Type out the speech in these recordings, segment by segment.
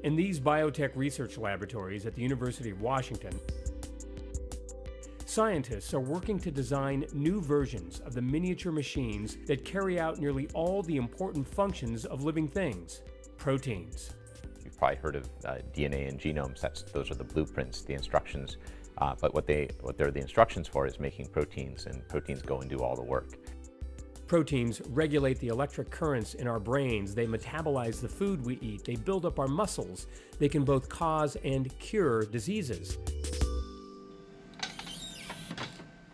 In these biotech research laboratories at the University of Washington, scientists are working to design new versions of the miniature machines that carry out nearly all the important functions of living things, proteins. You've probably heard of DNA and genomes. Those are the blueprints, the instructions. But what they're the instructions for is making proteins, and proteins go and do all the work. Proteins regulate the electric currents in our brains. They metabolize the food we eat. They build up our muscles. They can both cause and cure diseases.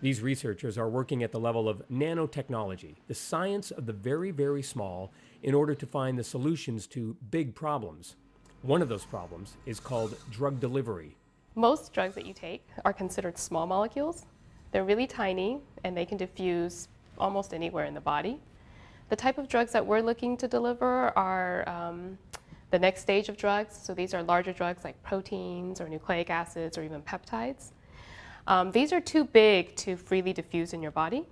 These researchers are working at the level of nanotechnology, the science of the very, very small, in order to find the solutions to big problems. One of those problems is called drug delivery. Most drugs that you take are considered small molecules. They're really tiny and they can diffuse almost anywhere in the body. The type of drugs that we're looking to deliver are the next stage of drugs. So these are larger drugs like proteins or nucleic acids or even peptides. These are too big to freely diffuse in your body.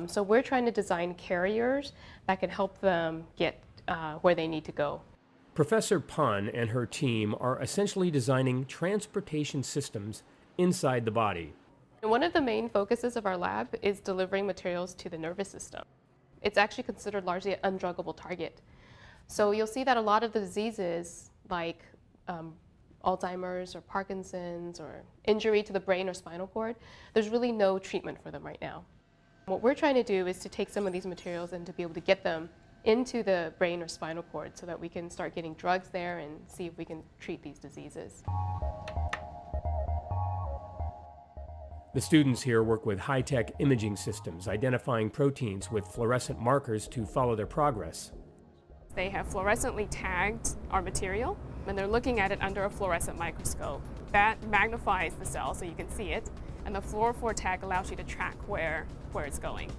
So we're trying to design carriers that can help them get where they need to go. Professor Pun and her team are essentially designing transportation systems inside the body. And one of the main focuses of our lab is delivering materials to the nervous system. It's actually considered largely an undruggable target. So you'll see that a lot of the diseases like Alzheimer's or Parkinson's or injury to the brain or spinal cord, there's really no treatment for them right now. What we're trying to do is to take some of these materials and to be able to get them into the brain or spinal cord so that we can start getting drugs there and see if we can treat these diseases. The students here work with high-tech imaging systems, identifying proteins with fluorescent markers to follow their progress. They have fluorescently tagged our material, and they're looking at it under a fluorescent microscope. That magnifies the cell so you can see it, and the fluorophore tag allows you to track where it's going.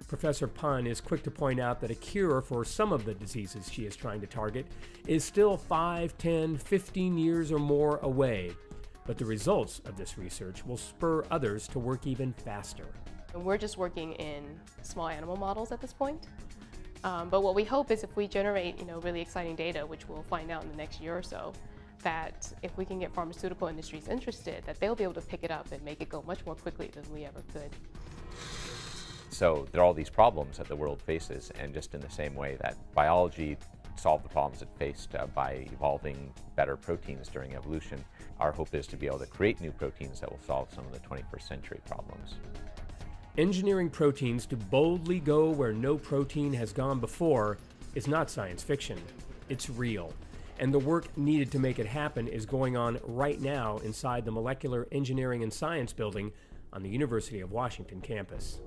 Professor Pun is quick to point out that a cure for some of the diseases she is trying to target is still 5, 10, 15 years or more away. But the results of this research will spur others to work even faster. We're just working in small animal models at this point. But what we hope is if we generate really exciting data, which we'll find out in the next year or so, that if we can get pharmaceutical industries interested, that they'll be able to pick it up and make it go much more quickly than we ever could. So there are all these problems that the world faces, and just in the same way that biology solved the problems it faced by evolving better proteins during evolution, our hope is to be able to create new proteins that will solve some of the 21st century problems. Engineering proteins to boldly go where no protein has gone before is not science fiction. It's real. And the work needed to make it happen is going on right now inside the Molecular Engineering and Science Building on the University of Washington campus.